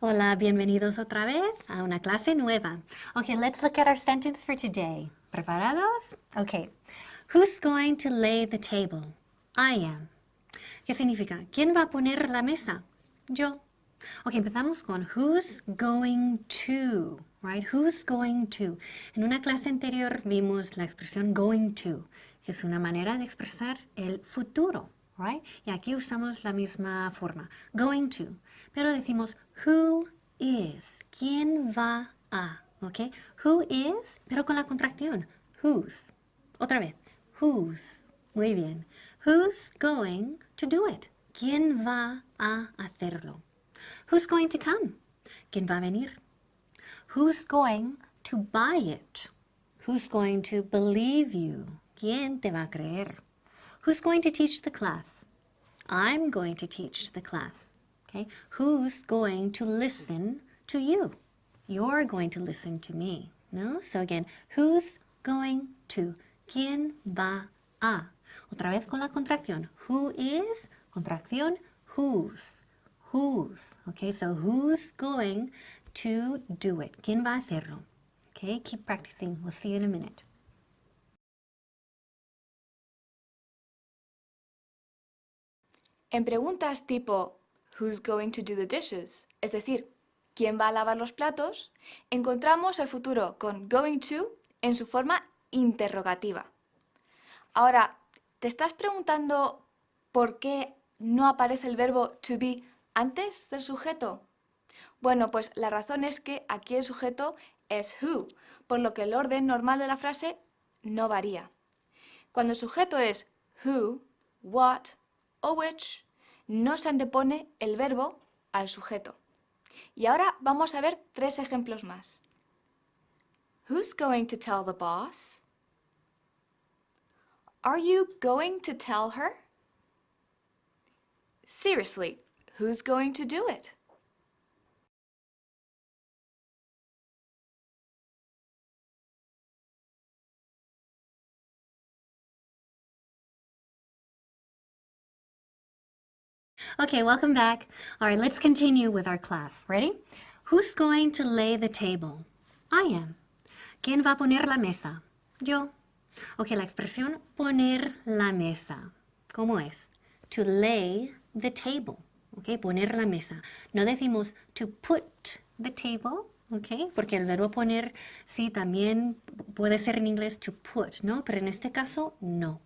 Hola, bienvenidos otra vez a una clase nueva. Okay, let's look at our sentence for today. ¿Preparados? Okay. Who's going to lay the table? I am. ¿Qué significa? ¿Quién va a poner la mesa? Yo. Ok, empezamos con who's going to, right? Who's going to. En una clase anterior vimos la expresión going to, que es una manera de expresar el futuro, right? Y aquí usamos la misma forma, going to. Pero decimos who is, ¿quién va a? Ok, who is, pero con la contracción, whose. Otra vez, whose. Muy bien. Who's going to do it? ¿Quién va a hacerlo? Who's going to come? ¿Quién va a venir? Who's going to buy it? Who's going to believe you? ¿Quién te va a creer? Who's going to teach the class? I'm going to teach the class. Okay? Who's going to listen to you? You're going to listen to me. No? So again, who's going to? ¿Quién va a? Otra vez con la contracción. Who is? Contracción. Whose. Whose. Okay, so who's going to do it? ¿Quién va a hacerlo? Okay, keep practicing. We'll see you in a minute. En preguntas tipo Who's going to do the dishes? Es decir, ¿quién va a lavar los platos? Encontramos el futuro con going to en su forma interrogativa. Ahora, ¿te estás preguntando por qué no aparece el verbo to be antes del sujeto? Bueno, pues la razón es que aquí el sujeto es who, por lo que el orden normal de la frase no varía. Cuando el sujeto es who, what o which, no se antepone el verbo al sujeto. Y ahora vamos a ver 3 ejemplos más. Who's going to tell the boss? Are you going to tell her? Seriously, who's going to do it? Okay, welcome back. All right, let's continue with our class. Ready? Who's going to lay the table? I am. ¿Quién va a poner la mesa? Yo. Ok, la expresión poner la mesa. ¿Cómo es? To lay the table. Ok, poner la mesa. No decimos to put the table. Ok, porque el verbo poner sí también puede ser en inglés to put, ¿no? Pero en este caso no.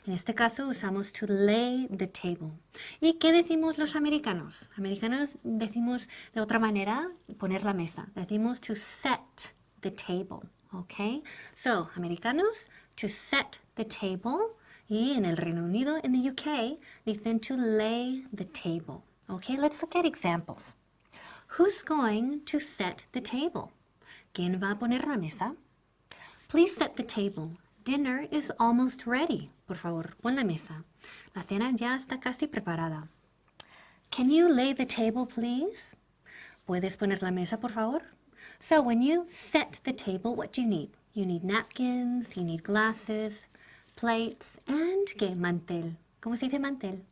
En este caso usamos to lay the table. ¿Y qué decimos los americanos? Americanos decimos de otra manera poner la mesa. Decimos to set the table. Okay, so americanos, to set the table. Y en el Reino Unido, in the UK, dicen to lay the table. Okay, let's look at examples. Who's going to set the table? ¿Quién va a poner la mesa? Please set the table. Dinner is almost ready. Por favor, pon la mesa. La cena ya está casi preparada. Can you lay the table, please? ¿Puedes poner la mesa, por favor? So when you set the table, what do you need? You need napkins, you need glasses, plates, and ¿qué? Mantel. ¿Cómo se dice mantel?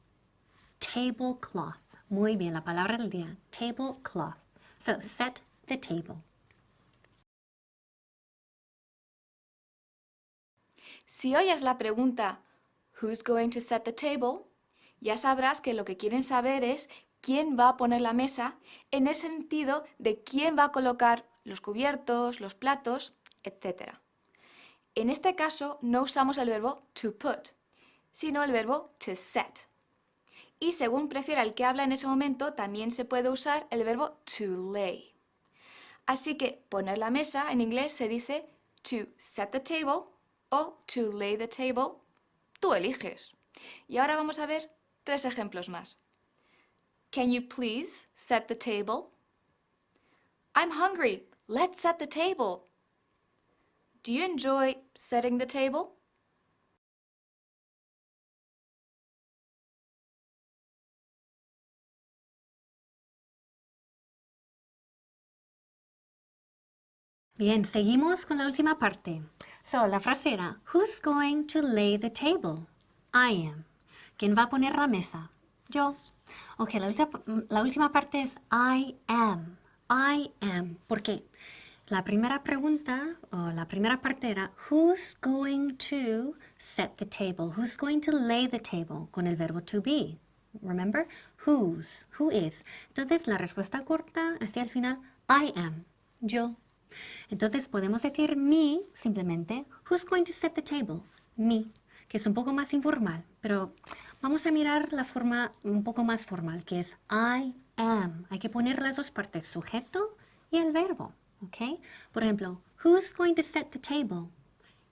Tablecloth. Muy bien, la palabra del día. Tablecloth. So set the table. Si oyes la pregunta Who's going to set the table? Ya sabrás que lo que quieren saber es quién va a poner la mesa en el sentido de quién va a colocar los cubiertos, los platos, etc. En este caso no usamos el verbo to put, sino el verbo to set. Y según prefiera el que habla en ese momento, también se puede usar el verbo to lay. Así que poner la mesa en inglés se dice to set the table o to lay the table. Tú eliges. Y ahora vamos a ver 3 ejemplos más. Can you please set the table? I'm hungry. Let's set the table. Do you enjoy setting the table? Bien, seguimos con la última parte. So, la frase era, Who's going to lay the table? I am. ¿Quién va a poner la mesa? Yo. Ok, la última parte es I am. I am. ¿Por qué? La primera pregunta o la primera parte era who's going to set the table? Who's going to lay the table? Con el verbo to be. Remember? Whose. Who is. Entonces la respuesta corta hacia el final, I am. Yo. Entonces podemos decir me simplemente. Who's going to set the table? Me. Que es un poco más informal. Pero vamos a mirar la forma un poco más formal, que es I am. Hay que poner las dos partes, sujeto y el verbo. ¿Ok? Por ejemplo, who's going to set the table?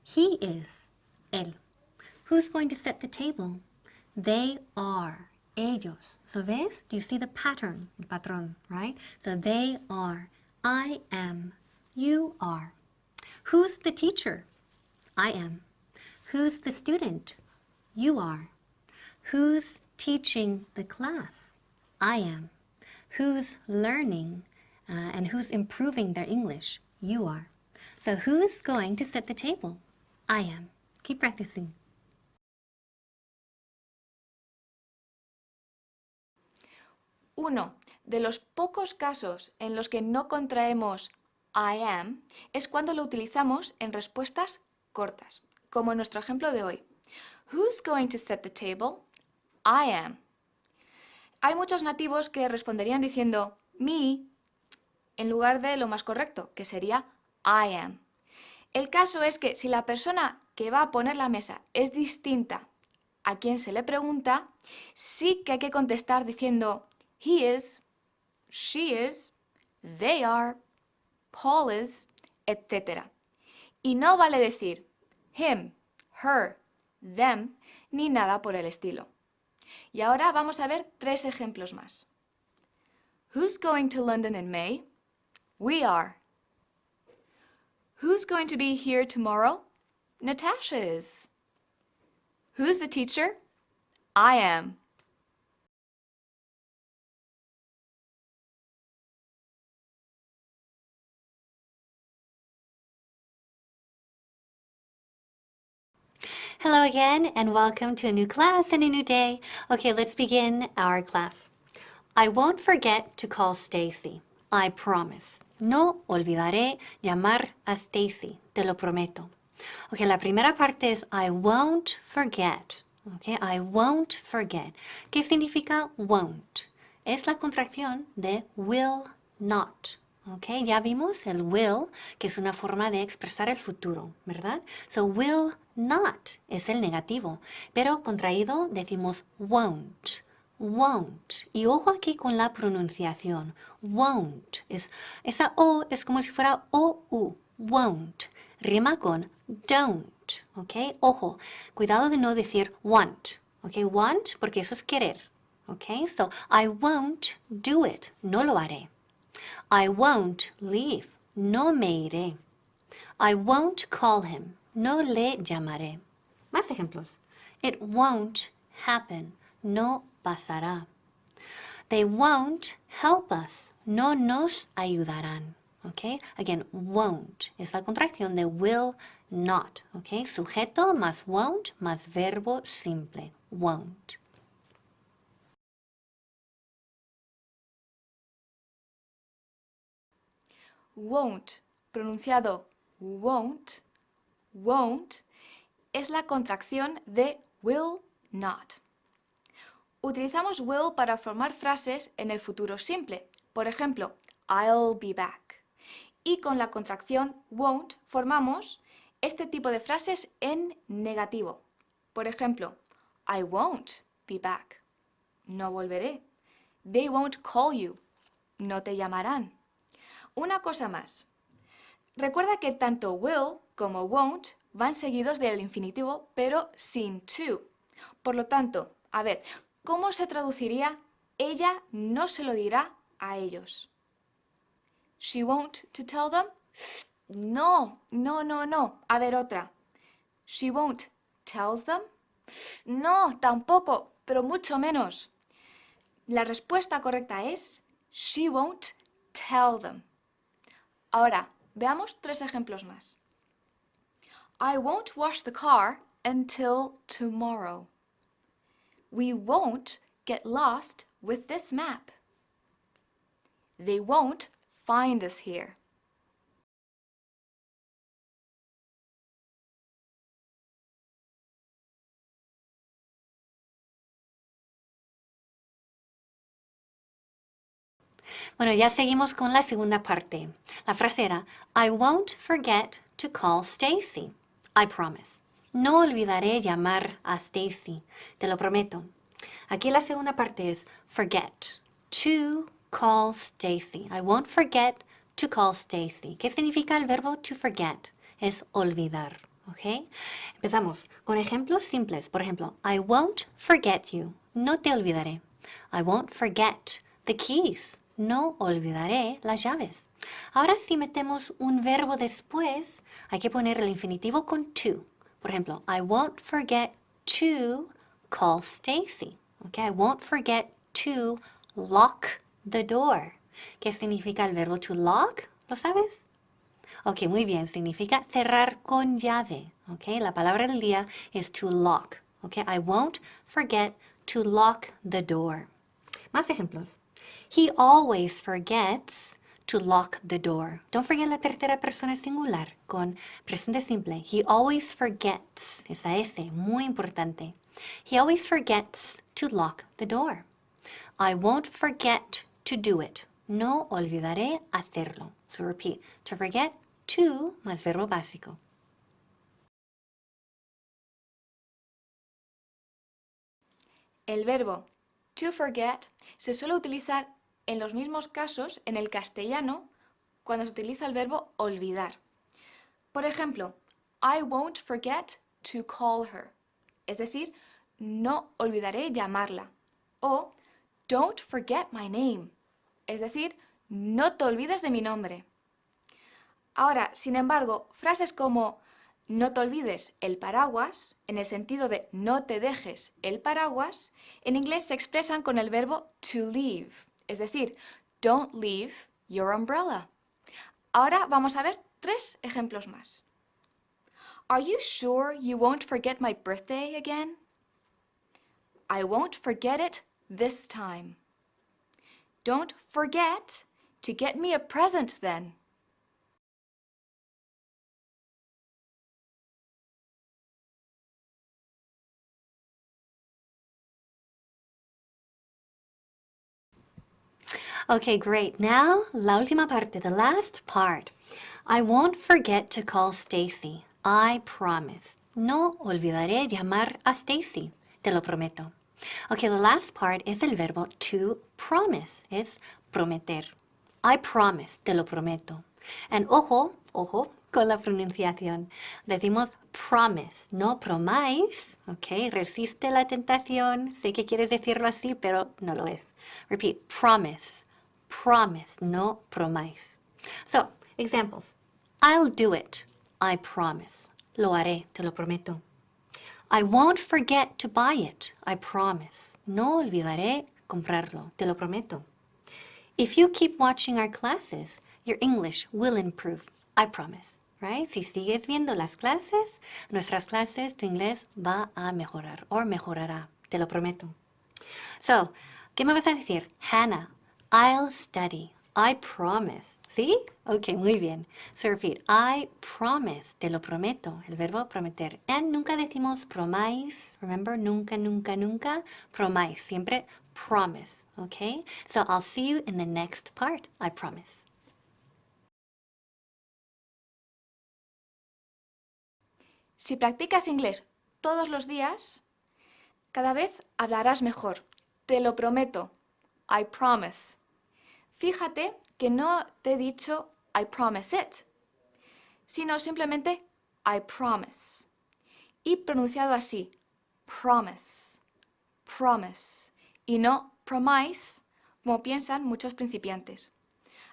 He is. Él. Who's going to set the table? They are. Ellos. So, ¿ves? Do you see the pattern? El patrón, right? So, they are. I am. You are. Who's the teacher? I am. Who's the student? You are. Who's teaching the class? I am. Who's learning and who's improving their English? You are. So who's going to set the table? I am. Keep practicing. Uno de los pocos casos en los que no contraemos I am es cuando lo utilizamos en respuestas cortas, como en nuestro ejemplo de hoy. Who's going to set the table? I am. Hay muchos nativos que responderían diciendo me en lugar de lo más correcto, que sería I am. El caso es que si la persona que va a poner la mesa es distinta a quien se le pregunta, sí que hay que contestar diciendo he is, she is, they are, Paul is, etc. Y no vale decir him, her, them, ni nada por el estilo. Y ahora vamos a ver 3 ejemplos más. Who's going to London in May? We are. Who's going to be here tomorrow? Natasha is. Who's the teacher? I am. Hello again and welcome to a new class and a new day. Okay, let's begin our class. I won't forget to call Stacy. I promise. No olvidaré llamar a Stacy. Te lo prometo. Okay, la primera parte es I won't forget. Okay, I won't forget. ¿Qué significa won't? Es la contracción de will not. Okay, ya vimos el will, que es una forma de expresar el futuro, ¿verdad? So will not es el negativo, pero contraído decimos won't. Won't. Y ojo aquí con la pronunciación. Won't. Esa O es como si fuera O-U. Won't. Rima con don't. ¿Ok? Ojo. Cuidado de no decir want. ¿Ok? Want porque eso es querer. ¿Ok? So, I won't do it. No lo haré. I won't leave. No me iré. I won't call him. No le llamaré. Más ejemplos. It won't happen. No pasará. They won't help us. No nos ayudarán. Okay? Again, won't es la contracción de will not. Okay? Sujeto más won't más verbo simple. Won't. Won't, pronunciado won't, won't, es la contracción de will not. Utilizamos will para formar frases en el futuro simple. Por ejemplo, I'll be back. Y con la contracción won't formamos este tipo de frases en negativo. Por ejemplo, I won't be back. No volveré. They won't call you. No te llamarán. Una cosa más. Recuerda que tanto will como won't van seguidos del infinitivo, pero sin to. Por lo tanto, a ver, ¿cómo se traduciría ella no se lo dirá a ellos? She won't to tell them? No. A ver otra. She won't tells them? No, tampoco, pero mucho menos. La respuesta correcta es she won't tell them. Ahora, veamos 3 ejemplos más. I won't wash the car until tomorrow. We won't get lost with this map. They won't find us here. Bueno, ya seguimos con la segunda parte. La frase era, I won't forget to call Stacy. I promise. No olvidaré llamar a Stacy. Te lo prometo. Aquí la segunda parte es forget. To call Stacy. I won't forget to call Stacy. ¿Qué significa el verbo to forget? Es olvidar. ¿Ok? Empezamos con ejemplos simples. Por ejemplo, I won't forget you. No te olvidaré. I won't forget the keys. No olvidaré las llaves. Ahora si metemos un verbo después, hay que poner el infinitivo con to. Por ejemplo, I won't forget to call Stacy. Okay, I won't forget to lock the door. ¿Qué significa el verbo to lock? ¿Lo sabes? Ok, muy bien. Significa cerrar con llave. Ok, la palabra del día es to lock. Ok, I won't forget to lock the door. Más ejemplos. He always forgets to lock the door. Don't forget la tercera persona singular con presente simple. He always forgets. Esa S, muy importante. He always forgets to lock the door. I won't forget to do it. No olvidaré hacerlo. So repeat. To forget, to más verbo básico. El verbo to forget se suele utilizar en los mismos casos en el castellano cuando se utiliza el verbo olvidar. Por ejemplo, I won't forget to call her. Es decir, no olvidaré llamarla. O don't forget my name. Es decir, no te olvides de mi nombre. Ahora, sin embargo, frases como no te olvides el paraguas, en el sentido de no te dejes el paraguas, en inglés se expresan con el verbo to leave. Es decir, don't leave your umbrella. Ahora vamos a ver 3 ejemplos más. Are you sure you won't forget my birthday again? I won't forget it this time. Don't forget to get me a present then. Okay, great. Now, la última parte, the last part. I won't forget to call Stacy. I promise. No olvidaré llamar a Stacy. Te lo prometo. Okay, the last part is el verbo to promise. Es prometer. I promise. Te lo prometo. And ojo, ojo con la pronunciación. Decimos promise, no promise. Okay, resiste la tentación. Sé que quieres decirlo así, pero no lo es. Repeat, promise. Promise, no promise. So, examples. I'll do it. I promise. Lo haré, te lo prometo. I won't forget to buy it. I promise. No olvidaré comprarlo, te lo prometo. If you keep watching our classes, your English will improve. I promise. Right? Si sigues viendo las clases, nuestras clases, tu inglés va a mejorar o mejorará, te lo prometo. So, ¿qué me vas a decir? Hannah, I'll study. I promise. ¿Sí? Ok, muy bien. So repeat. I promise. Te lo prometo. El verbo prometer. And nunca decimos promise. Remember, nunca, nunca, nunca. Promise. Siempre promise. Ok? So I'll see you in the next part. I promise. Si practicas inglés todos los días, cada vez hablarás mejor. Te lo prometo. I promise. Fíjate que no te he dicho I promise it, sino simplemente I promise. Y pronunciado así, promise, promise, y no promise, como piensan muchos principiantes.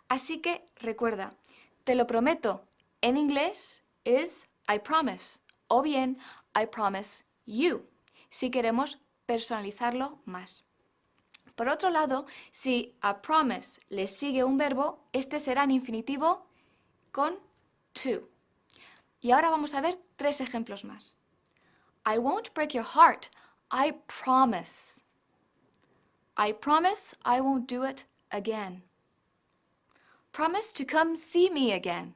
Así que recuerda, te lo prometo en inglés es I promise, o bien I promise you, si queremos personalizarlo más. Por otro lado, si a promise le sigue un verbo, este será en infinitivo con to. Y ahora vamos a ver 3 ejemplos más. I won't break your heart. I promise. I promise I won't do it again. promise to come see me again.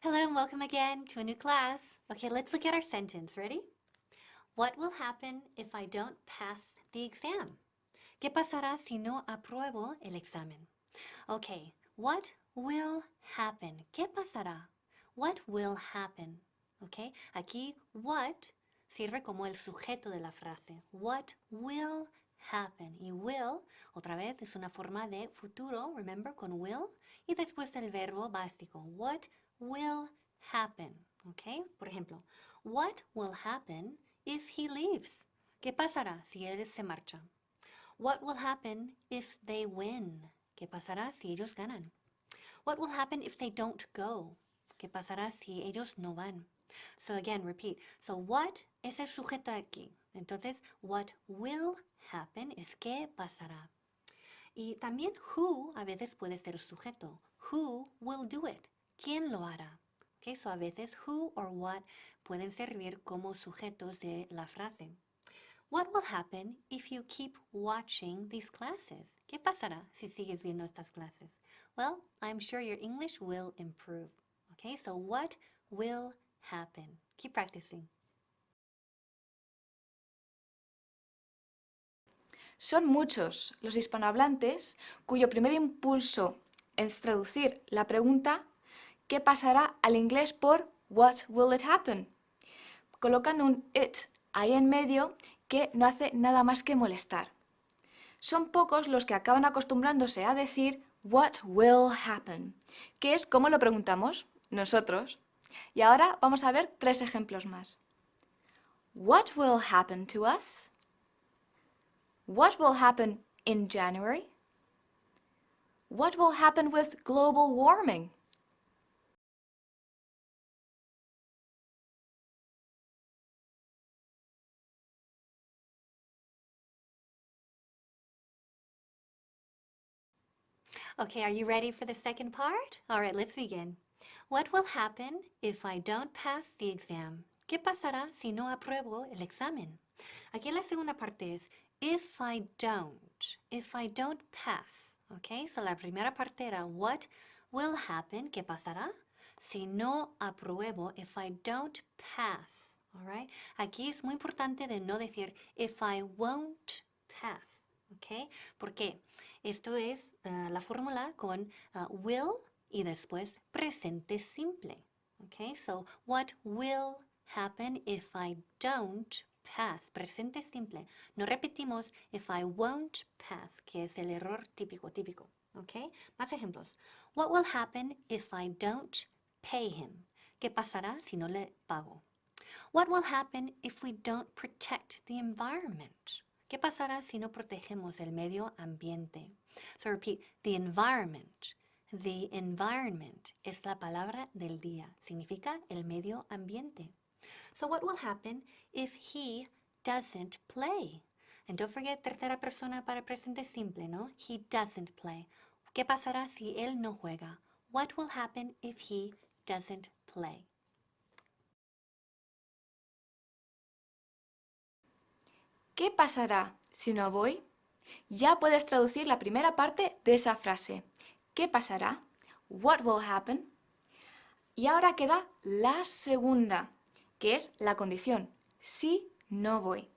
Hello and welcome again to a new class. Okay, let's look at our sentence. Ready? What will happen if I don't pass the exam? ¿Qué pasará si no apruebo el examen? Okay, what will happen? ¿Qué pasará? What will happen? Okay, aquí what sirve como el sujeto de la frase. What will happen? Y will, otra vez, es una forma de futuro, remember, con will. Y después el verbo básico. What will happen? Okay, por ejemplo, what will happen if he leaves? ¿Qué pasará si él se marcha? What will happen if they win? ¿Qué pasará si ellos ganan? What will happen if they don't go? ¿Qué pasará si ellos no van? So again, repeat. So what es el sujeto aquí. Entonces, what will happen es qué pasará. Y también who a veces puede ser el sujeto. Who will do it? ¿Quién lo hará? Okay, so a veces who or what pueden servir como sujetos de la frase. What will happen if you keep watching these classes? ¿Qué pasará si sigues viendo estas clases? Well, I'm sure your English will improve. Okay, so what will happen? Keep practicing. Son muchos los hispanohablantes cuyo primer impulso es traducir la pregunta ¿qué pasará al inglés por what will it happen? Colocando un it ahí en medio que no hace nada más que molestar. Son pocos los que acaban acostumbrándose a decir what will happen, que es como lo preguntamos nosotros. Y ahora vamos a ver 3 ejemplos más. What will happen to us? What will happen in January? What will happen with global warming? Okay, are you ready for the second part? All right, let's begin. What will happen if I don't pass the exam? ¿Qué pasará si no apruebo el examen? Aquí la segunda parte es if I don't pass. Okay, so la primera parte era what will happen, ¿qué pasará? Si no apruebo, if I don't pass. All right, aquí es muy importante de no decir if I won't pass. Okay, ¿por qué? Esto es la fórmula con will y después presente simple. Okay, so what will happen if I don't pass? Presente simple. No repetimos if I won't pass, que es el error típico. Okay, más ejemplos. What will happen if I don't pay him? ¿Qué pasará si no le pago? What will happen if we don't protect the environment? ¿Qué pasará si no protegemos el medio ambiente? So repeat, the environment. The environment es la palabra del día. Significa el medio ambiente. So what will happen if he doesn't play? And don't forget tercera persona para presente simple, ¿no? He doesn't play. ¿Qué pasará si él no juega? What will happen if he doesn't play? ¿Qué pasará si no voy? Ya puedes traducir la primera parte de esa frase. ¿Qué pasará? What will happen? Y ahora queda la segunda, que es la condición. Si no voy.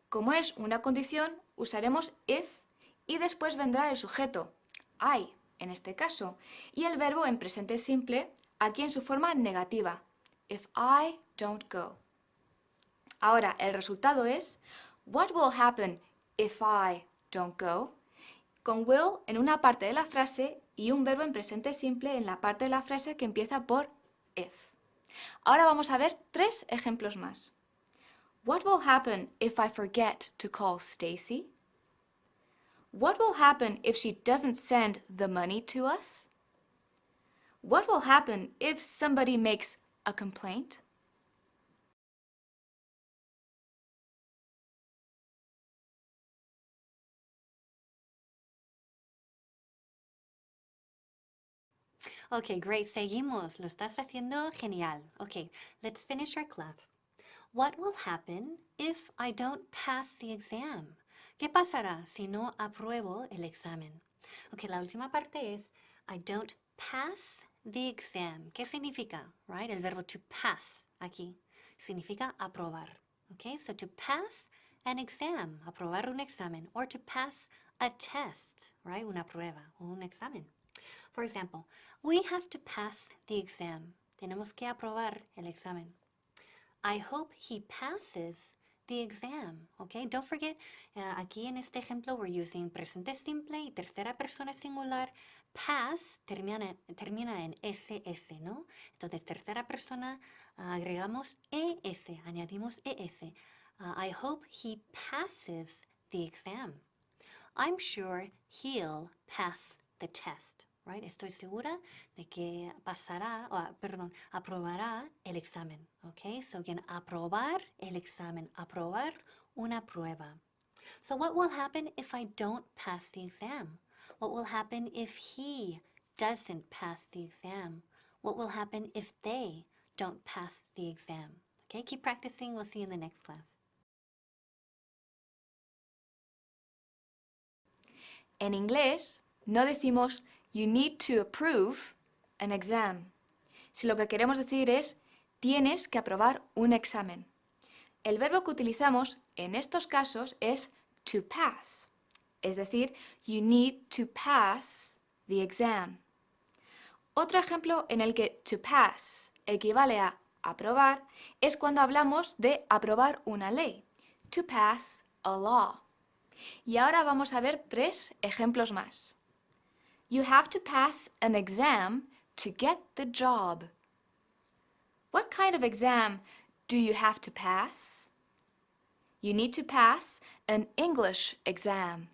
Como es una condición, usaremos if y después vendrá el sujeto, I, en este caso, y el verbo en presente simple, aquí en su forma negativa, if I don't go. Ahora, el resultado es what will happen if I don't go? Con will en una parte de la frase y un verbo en presente simple en la parte de la frase que empieza por if. Ahora vamos a ver 3 ejemplos más. What will happen if I forget to call Stacy? What will happen if she doesn't send the money to us? What will happen if somebody makes a complaint? Okay, great. Seguimos. Lo estás haciendo genial. Okay, let's finish our class. What will happen if I don't pass the exam? ¿Qué pasará si no apruebo el examen? Okay, la última parte es I don't pass the exam. ¿Qué significa? Right? El verbo to pass aquí significa aprobar. Okay, so to pass an exam, aprobar un examen, or to pass a test, right? Una prueba o un examen. For example, we have to pass the exam. Tenemos que aprobar el examen. I hope he passes the exam. Okay, don't forget, aquí en este ejemplo we're using presente simple y tercera persona singular. Pass termina en ss, ¿no? Entonces, tercera persona agregamos es, añadimos es. I hope he passes the exam. I'm sure he'll pass the test. Right? Estoy segura de que pasará, aprobará el examen. Okay? So again, aprobar el examen, aprobar una prueba. So what will happen if I don't pass the exam? What will happen if he doesn't pass the exam? What will happen if they don't pass the exam? Okay, keep practicing. We'll see you in the next class. En inglés no decimos you need to approve an exam. Si lo que queremos decir es tienes que aprobar un examen. El verbo que utilizamos en estos casos es to pass. Es decir, you need to pass the exam. Otro ejemplo en el que to pass equivale a aprobar es cuando hablamos de aprobar una ley. To pass a law. Y ahora vamos a ver 3 ejemplos más. You have to pass an exam to get the job. What kind of exam do you have to pass? You need to pass an English exam.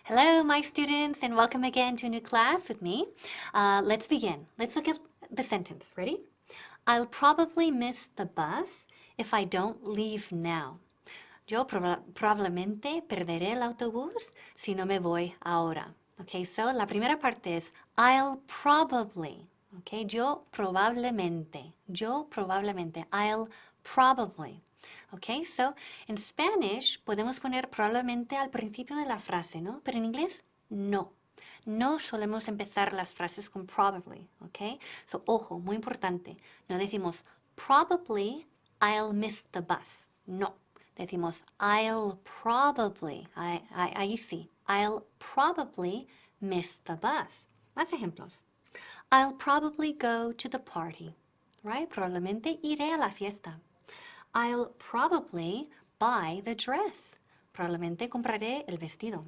Hello, my students, and welcome again to a new class with me. Let's begin. Let's look at the sentence. Ready? I'll probably miss the bus if I don't leave now. Yo probablemente perderé el autobús si no me voy ahora. Okay, so la primera parte es I'll probably. Okay, yo probablemente. I'll probably. Okay, so en Spanish podemos poner probablemente al principio de la frase, ¿no? Pero en inglés no. No solemos empezar las frases con probably, okay? So, ojo, muy importante. No decimos probably I'll miss the bus. No. Decimos I'll probably, ahí sí, I'll probably miss the bus. Más ejemplos. I'll probably go to the party, right? Probablemente iré a la fiesta. I'll probably buy the dress. Probablemente compraré el vestido.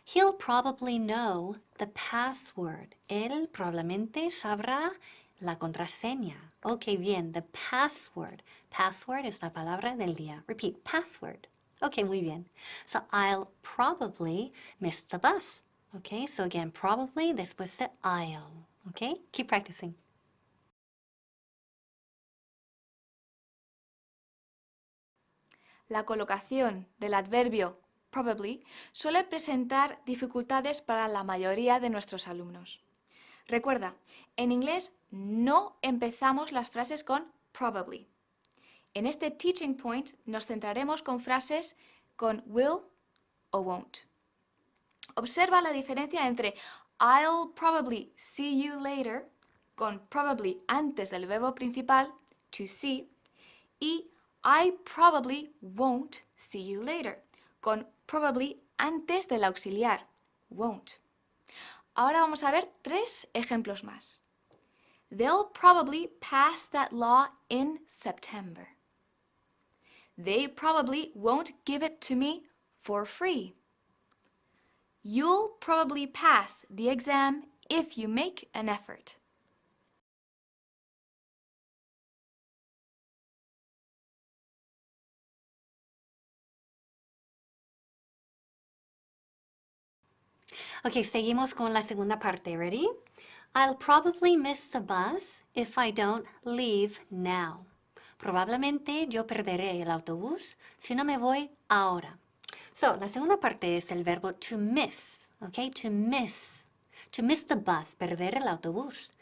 He'll probably know the password. Él probablemente sabrá la contraseña. Ok, bien, the password. Password es la palabra del día. Repeat, password. Ok, muy bien. So I'll probably miss the bus. Ok, so again, probably después de I'll. Ok, keep practicing. La colocación del adverbio probably suele presentar dificultades para la mayoría de nuestros alumnos. Recuerda, en inglés no empezamos las frases con probably. En este teaching point nos centraremos con frases con will o won't. Observa la diferencia entre I'll probably see you later, con probably antes del verbo principal, to see, y I probably won't see you later, con probably antes del auxiliar, won't. Ahora vamos a ver 3 ejemplos más. They'll probably pass that law in September. They probably won't give it to me for free. You'll probably pass the exam if you make an effort. Ok, seguimos con la segunda parte. Ready? I'll probably miss the bus if I don't leave now. Probablemente yo perderé el autobús si no me voy ahora. So, la segunda parte es el verbo to miss, ¿ok? To miss. To miss the bus, perder el autobús.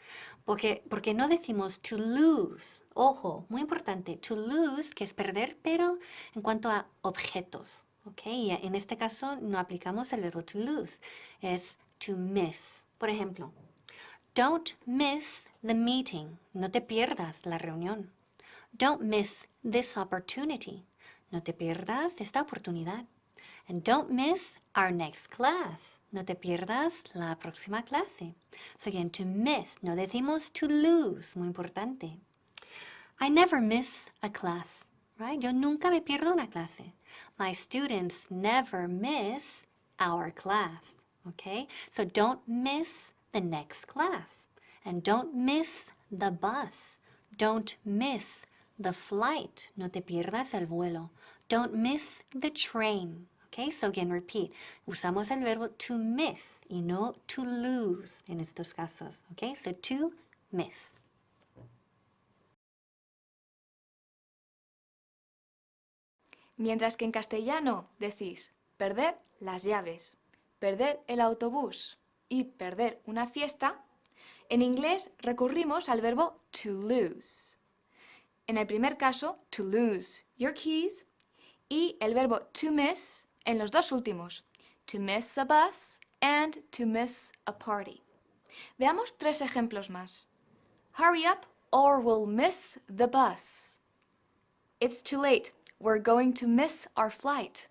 Porque no decimos to lose. Ojo, muy importante. To lose, que es perder, pero en cuanto a objetos, ¿ok? Y en este caso no aplicamos el verbo to lose. Es to miss. Por ejemplo, don't miss the meeting. No te pierdas la reunión. Don't miss this opportunity. No te pierdas esta oportunidad. And don't miss our next class. No te pierdas la próxima clase. So again, to miss. No decimos to lose. Muy importante. I never miss a class. Right? Yo nunca me pierdo una clase. My students never miss our class. Okay? So don't miss the next class. And don't miss the bus. Don't miss the flight. No te pierdas el vuelo. Don't miss the train. Okay, so again, repeat. Usamos el verbo to miss y no to lose en estos casos. Okay, so to miss. Mientras que en castellano decís perder las llaves, perder el autobús y perder una fiesta, en inglés recurrimos al verbo to lose. En el primer caso, to lose your keys, y el verbo to miss en los dos últimos, to miss a bus and to miss a party. Veamos tres ejemplos más. Hurry up or we'll miss the bus. It's too late. We're going to miss our flight.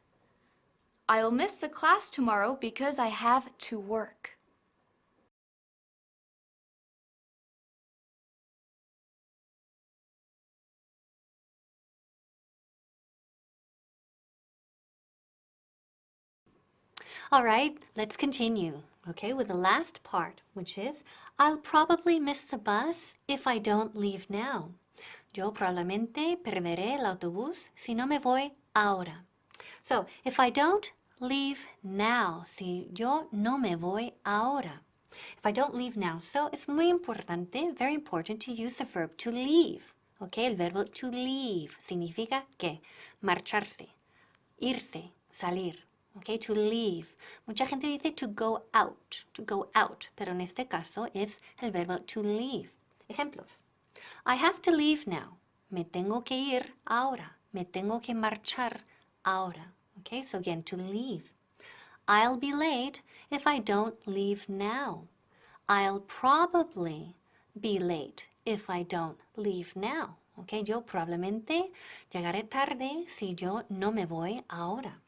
I'll miss the class tomorrow because I have to work. All right, let's continue, okay, with the last part, which is I'll probably miss the bus if I don't leave now. Yo probablemente perderé el autobús si no me voy ahora. So, if I don't leave now, si yo no me voy ahora. If I don't leave now. So, es muy importante, very important to use the verb to leave. Okay, el verbo to leave significa que marcharse, irse, salir. Okay, to leave. Mucha gente dice to go out, pero en este caso es el verbo to leave. Ejemplos. I have to leave now. Me tengo que ir ahora. Me tengo que marchar ahora. Okay, so again, to leave. I'll be late if I don't leave now. I'll probably be late if I don't leave now. Okay, yo probablemente llegaré tarde si yo no me voy ahora.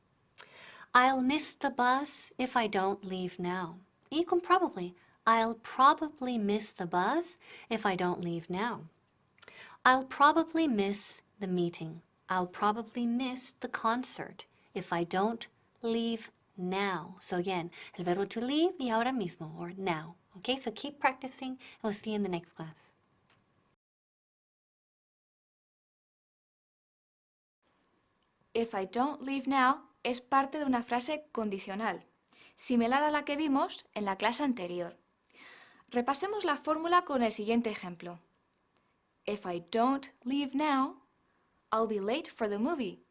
I'll miss the bus if I don't leave now. Y con probably. I'll probably miss the bus if I don't leave now. I'll probably miss the meeting. I'll probably miss the concert if I don't leave now. So again, el verbo to leave y ahora mismo, or now. Okay, so keep practicing and we'll see you in the next class. If I don't leave now es parte de una frase condicional, similar a la que vimos en la clase anterior. Repasemos la fórmula con el siguiente ejemplo. If I don't leave now, I'll be late for the movie.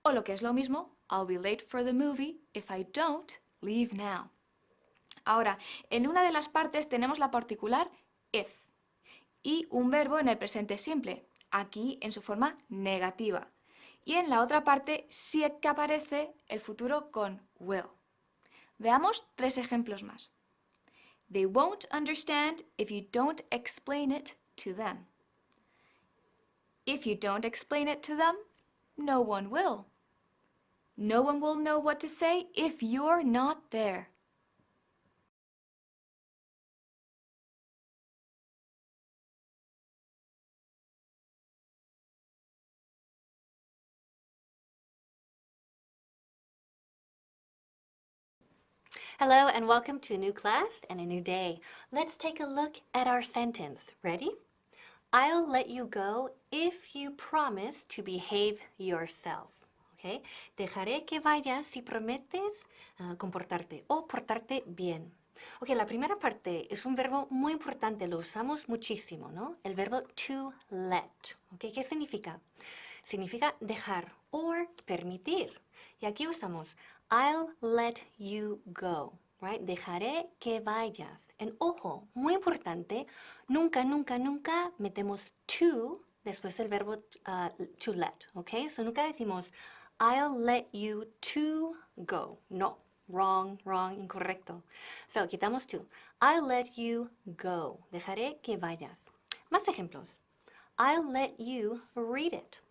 O lo que es lo mismo, I'll be late for the movie if I don't leave now. Ahora, en una de las partes tenemos la particular if y un verbo en el presente simple, aquí en su forma negativa. Y en la otra parte sí que aparece el futuro con will. Veamos tres ejemplos más. They won't understand if you don't explain it to them. If you don't explain it to them, no one will. No one will know what to say if you're not there. Hello and welcome to a new class and a new day. Let's take a look at our sentence. Ready? I'll let you go if you promise to behave yourself. Okay? Dejaré que vayas si prometes comportarte o portarte bien. Ok, la primera parte es un verbo muy importante, lo usamos muchísimo, ¿no? El verbo to let. Ok, ¿qué significa? Significa dejar o permitir. Y aquí usamos I'll let you go, right? Dejaré que vayas. En ojo, muy importante, nunca, nunca, nunca metemos to después del verbo to let, ¿ok? So nunca decimos I'll let you to go. No, wrong, wrong, incorrecto. So quitamos to. I'll let you go. Dejaré que vayas. Más ejemplos. I'll let you read it.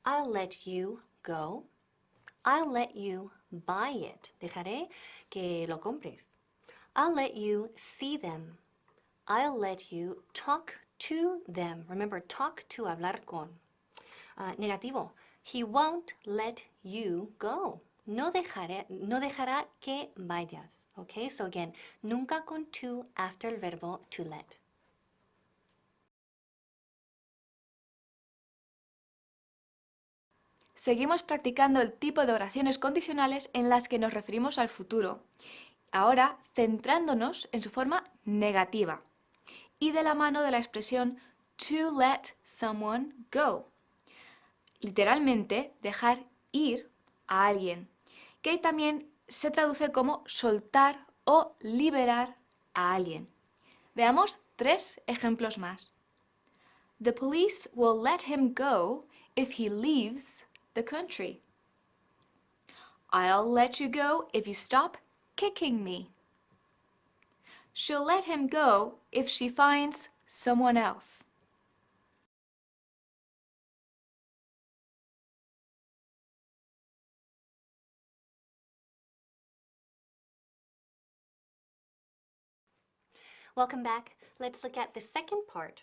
I'll let you go. I'll let you buy it. Dejaré que lo compres. I'll let you see them. I'll let you talk to them. Remember, talk to, hablar con. Negativo. He won't let you go. No dejará que vayas. Okay, so again, nunca con to after el verbo to let. Seguimos practicando el tipo de oraciones condicionales en las que nos referimos al futuro, ahora centrándonos en su forma negativa y de la mano de la expresión to let someone go. Literalmente, dejar ir a alguien, que también se traduce como soltar o liberar a alguien. Veamos 3 ejemplos más. The police will let him go if he leaves the country. I'll let you go if you stop kicking me. She'll let him go if she finds someone else. Welcome back. Let's look at the second part.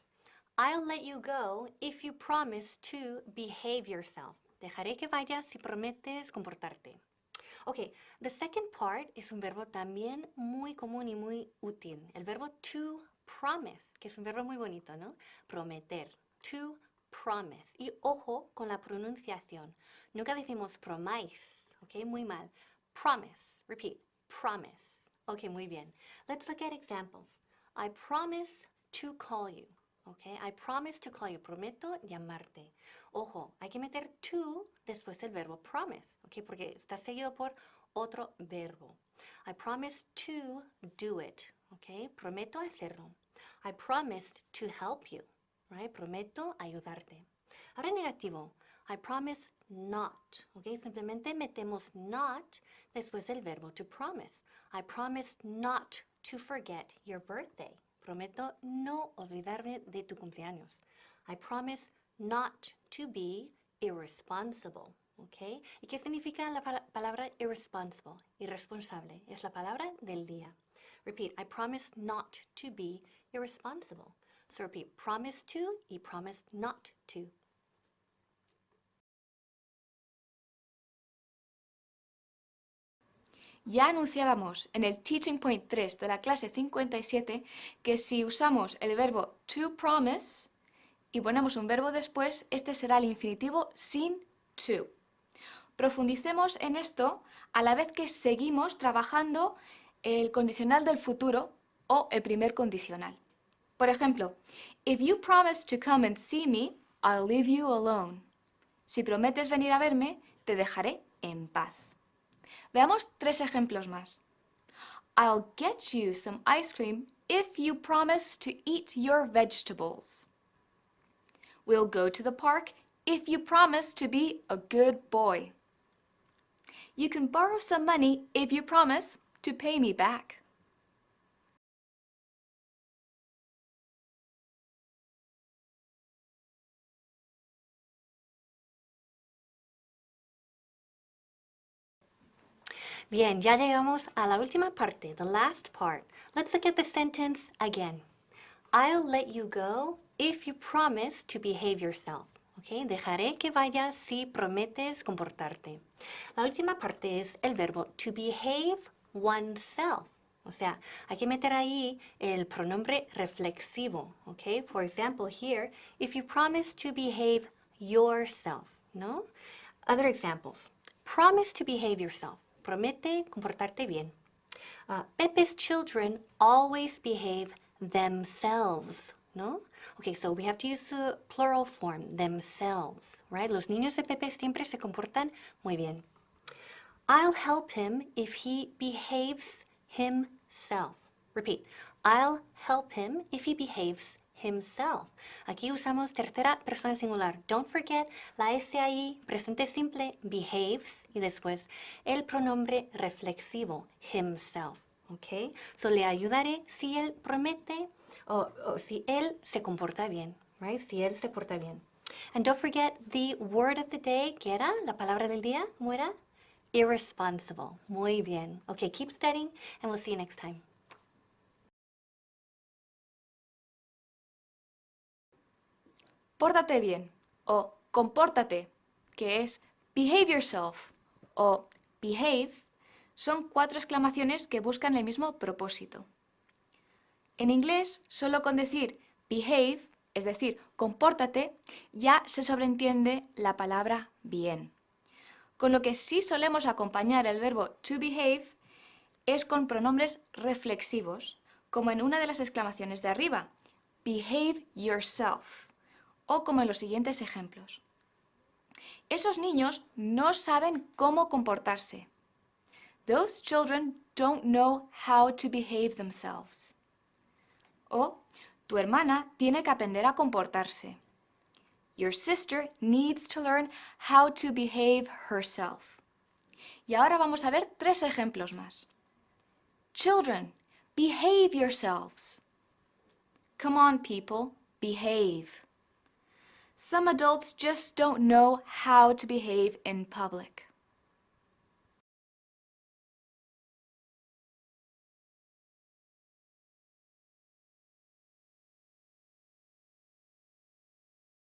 I'll let you go if you promise to behave yourself. Dejaré que vayas si prometes comportarte. Ok, the second part es un verbo también muy común y muy útil. El verbo to promise, que es un verbo muy bonito, ¿no? Prometer. To promise. Y ojo con la pronunciación. Nunca decimos promise, ok? Muy mal. Promise. Repeat. Promise. Ok, muy bien. Let's look at examples. I promise to call you. Okay, I promise to call you. Prometo llamarte. Ojo, hay que meter to después del verbo promise, okay, porque está seguido por otro verbo. I promise to do it, okay. Prometo hacerlo. I promised to help you, right? Prometo ayudarte. Ahora negativo. I promise not, okay. Simplemente metemos not después del verbo to promise. I promised not to forget your birthday. Prometo no olvidarme de tu cumpleaños. I promise not to be irresponsible. ¿Ok? ¿Y qué significa la palabra irresponsible? Irresponsable. Es la palabra del día. Repeat. I promise not to be irresponsible. So repeat. Promise to y promise not to. Ya anunciábamos en el Teaching Point 3 de la clase 57 que si usamos el verbo to promise y ponemos un verbo después, este será el infinitivo sin to. Profundicemos en esto a la vez que seguimos trabajando el condicional del futuro o el primer condicional. Por ejemplo, if you promise to come and see me, I'll leave you alone. Si prometes venir a verme, te dejaré en paz. Veamos 3 ejemplos más. I'll get you some ice cream if you promise to eat your vegetables. We'll go to the park if you promise to be a good boy. You can borrow some money if you promise to pay me back. Bien, ya llegamos a la última parte, the last part. Let's look at the sentence again. I'll let you go if you promise to behave yourself. Okay? Dejaré que vayas si prometes comportarte. La última parte es el verbo to behave oneself. O sea, hay que meter ahí el pronombre reflexivo. Okay? For example, here, if you promise to behave yourself, ¿no? Other examples. Promise to behave yourself. Promete comportarte bien. Pepe's children always behave themselves, ¿no? Okay, so we have to use the plural form, themselves, right? Los niños de Pepe siempre se comportan muy bien. I'll help him if he behaves himself. Repeat. I'll help him if he behaves himself. Aquí usamos tercera persona singular. Don't forget la S ahí, presente simple, behaves, y después el pronombre reflexivo, himself. Okay? So le ayudaré si él promete o si él se comporta bien, right? Si él se porta bien. And don't forget the word of the day, que era la palabra del día, ¿cómo era? Irresponsible. Muy bien. Okay, keep studying and we'll see you next time. Pórtate bien o compórtate, que es behave yourself o behave, son 4 exclamaciones que buscan el mismo propósito. En inglés, solo con decir behave, es decir, compórtate, ya se sobreentiende la palabra bien. Con lo que sí solemos acompañar el verbo to behave es con pronombres reflexivos, como en una de las exclamaciones de arriba, behave yourself, o como en los siguientes ejemplos. Esos niños no saben cómo comportarse. Those children don't know how to behave themselves. O, tu hermana tiene que aprender a comportarse. Your sister needs to learn how to behave herself. Y ahora vamos a ver 3 ejemplos más. Children, behave yourselves. Come on, people, behave. Some adults just don't know how to behave in public.